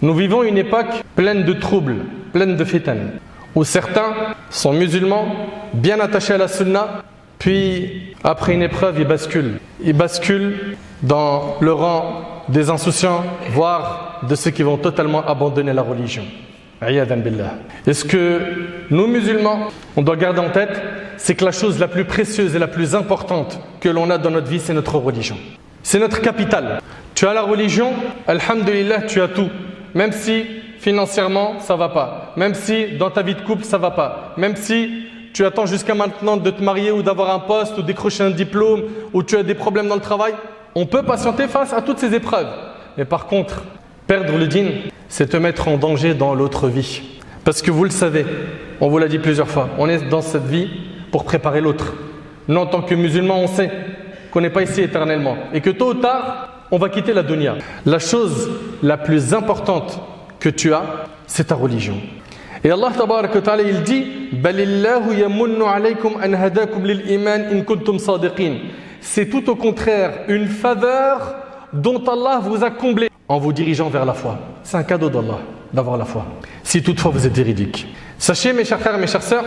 Nous vivons une époque pleine de troubles, pleine de fitan, où certains sont musulmans, bien attachés à la sunna, puis après une épreuve, ils basculent. Ils basculent dans le rang des insouciants, voire de ceux qui vont totalement abandonner la religion. Ayyadhan billah. Et ce que nous musulmans, on doit garder en tête, c'est que la chose la plus précieuse et la plus importante que l'on a dans notre vie, c'est notre religion. C'est notre capital. Tu as la religion, alhamdulillah, tu as tout. Même si financièrement, ça ne va pas. Même si dans ta vie de couple, ça ne va pas. Même si tu attends jusqu'à maintenant de te marier ou d'avoir un poste ou décrocher un diplôme ou tu as des problèmes dans le travail, on peut patienter face à toutes ces épreuves. Mais par contre, perdre le din, c'est te mettre en danger dans l'autre vie. Parce que vous le savez, on vous l'a dit plusieurs fois, on est dans cette vie pour préparer l'autre. Nous, en tant que musulmans, on sait qu'on n'est pas ici éternellement et que tôt ou tard, on va quitter la dunya. La chose la plus importante que tu as, c'est ta religion. Et Allah tabarak wa ta'ala, il dit Balillahu yamunnu alaykum an hadakum lil iman in kuntum sadiqin. C'est tout au contraire une faveur dont Allah vous a comblé en vous dirigeant vers la foi. C'est un cadeau d'Allah d'avoir la foi, si toutefois vous êtes véridique. Sachez mes chers frères et mes chères sœurs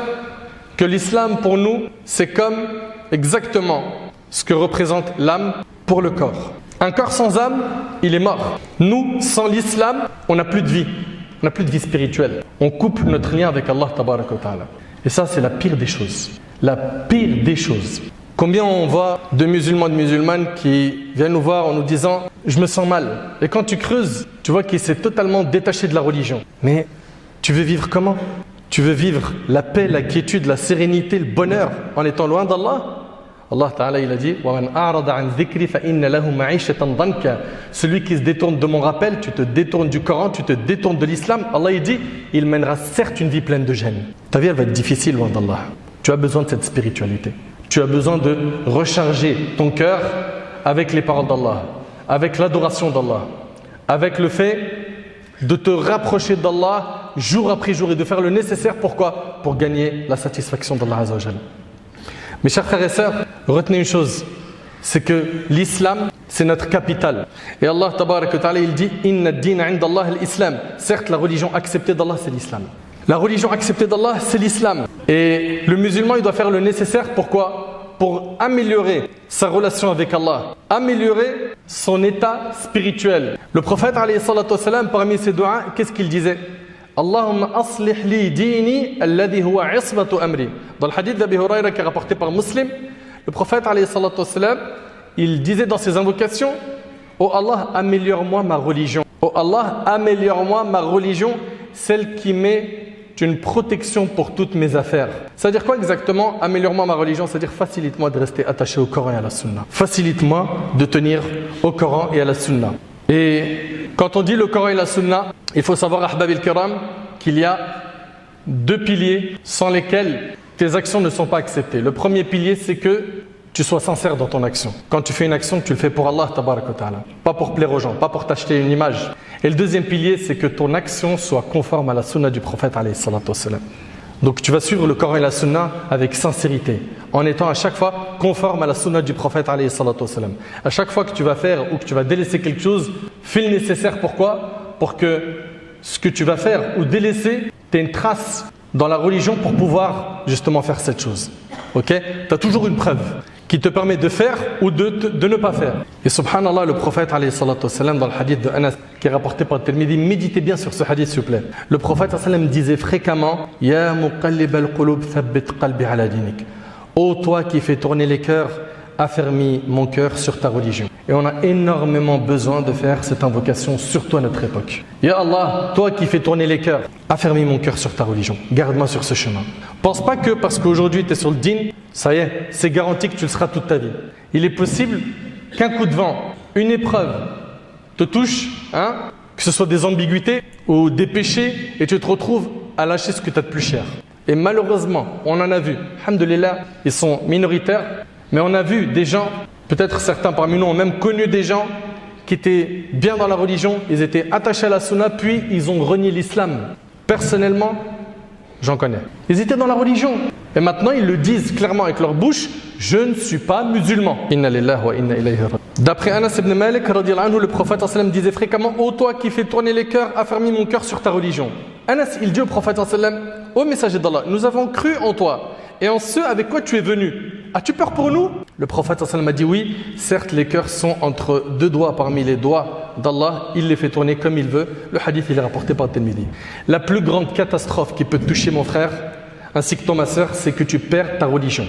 que l'islam pour nous, c'est comme exactement ce que représente l'âme pour le corps. Un corps sans âme, il est mort. Nous, sans l'islam, on n'a plus de vie. On n'a plus de vie spirituelle. On coupe notre lien avec Allah tabaraka wa ta'ala. Et ça, c'est la pire des choses. La pire des choses. Combien on voit de musulmans et de musulmanes qui viennent nous voir en nous disant « je me sens mal ». Et quand tu creuses, tu vois qu'il s'est totalement détaché de la religion. Mais tu veux vivre comment? Tu veux vivre la paix, la quiétude, la sérénité, le bonheur en étant loin d'Allah? Allah Ta'ala il a dit celui qui se détourne de mon rappel, tu te détournes du Coran, tu te détournes de l'islam, Allah il dit il mènera certes une vie pleine de gêne. Ta vie elle va être difficile loin d'Allah. Tu as besoin de cette spiritualité. Tu as besoin de recharger ton cœur avec les paroles d'Allah, avec l'adoration d'Allah, avec le fait de te rapprocher d'Allah jour après jour et de faire le nécessaire. Pourquoi? Pour gagner la satisfaction d'Allah Azza wa Jal. Mes chers frères et sœurs, retenez une chose, c'est que l'islam, c'est notre capital. Et Allah tabaraka wa ta'ala, il dit Inna ad-din 'inda Allah al-islam. Certes, la religion acceptée d'Allah, c'est l'islam. La religion acceptée d'Allah, c'est l'islam. Et le musulman, il doit faire le nécessaire. Pourquoi? Pour améliorer sa relation avec Allah, améliorer son état spirituel. Le prophète, alayhi salatu wassalam, parmi ses doigts, qu'est-ce qu'il disait? Allahumma aslih li dini alladhi huwa ismatu amri. Dans le hadith d'Abi Huraira qui est rapporté par Muslim, le prophète alayhi salatu wassalam, il disait dans ses invocations Oh Allah, améliore-moi ma religion. Oh Allah, améliore-moi ma religion, celle qui met une protection pour toutes mes affaires. C'est-à-dire quoi exactement? Améliore-moi ma religion, c'est-à-dire facilite-moi de rester attaché au Coran et à la Sunna. Facilite-moi de tenir au Coran et à la Sunna. Et quand on dit le Coran et la Sunna, il faut savoir, Ahbab al-Kiram, qu'il y a deux piliers sans lesquels tes actions ne sont pas acceptées. Le premier pilier, c'est que tu sois sincère dans ton action. Quand tu fais une action, tu le fais pour Allah, tabarak wa ta'ala. Pas pour plaire aux gens, pas pour t'acheter une image. Et le deuxième pilier, c'est que ton action soit conforme à la sunna du prophète, alayhi salatu wassalam. Donc tu vas suivre le Coran et la sunna avec sincérité, en étant à chaque fois conforme à la sunna du prophète, alayhi salatu wassalam. À chaque fois que tu vas faire ou que tu vas délaisser quelque chose, fais le nécessaire. Pourquoi? Pour que ce que tu vas faire ou délaisser, tu aies une trace dans la religion pour pouvoir justement faire cette chose. Ok? Tu as toujours une preuve qui te permet de faire ou de ne pas faire. Et subhanallah, le prophète alayhi salatu wassalam, dans le hadith de Anas qui est rapporté par Tirmidhi, méditez bien sur ce hadith s'il vous plaît. Le prophète sallallahu alayhi wa sallam disait fréquemment Ya muqallib al-qulub thabbit qalbi ala dinik. Ô toi qui fais tourner les cœurs, affermis mon cœur sur ta religion. Et on a énormément besoin de faire cette invocation, surtout à notre époque. Ya Allah, toi qui fais tourner les cœurs, affermis mon cœur sur ta religion. Garde-moi sur ce chemin. Pense pas que parce qu'aujourd'hui tu es sur le din, ça y est, c'est garanti que tu le seras toute ta vie. Il est possible qu'un coup de vent, une épreuve te touche, que ce soit des ambiguïtés ou des péchés, et tu te retrouves à lâcher ce que tu as de plus cher. Et malheureusement, on en a vu, alhamdoulilah, ils sont minoritaires, mais on a vu des gens, peut-être certains parmi nous ont même connu des gens qui étaient bien dans la religion, ils étaient attachés à la sunna, puis ils ont renié l'islam. Personnellement, j'en connais. Ils étaient dans la religion. Et maintenant, ils le disent clairement avec leur bouche, je ne suis pas musulman. Inna lillahi wa inna ilayhi raji'un. D'après Anas ibn Malik, le prophète sallam disait fréquemment: ô toi qui fais tourner les cœurs, affermis mon cœur sur ta religion. Anas, il dit au prophète sallam: ô messager d'Allah, nous avons cru en toi et en ceux avec quoi tu es venu. As-tu peur pour nous? Le prophète sallam a dit: oui, certes les cœurs sont entre deux doigts parmi les doigts d'Allah, il les fait tourner comme il veut. Le hadith il est rapporté par Tirmidhi. La plus grande catastrophe qui peut te toucher mon frère, ainsi que toi ma sœur, c'est que tu perds ta religion.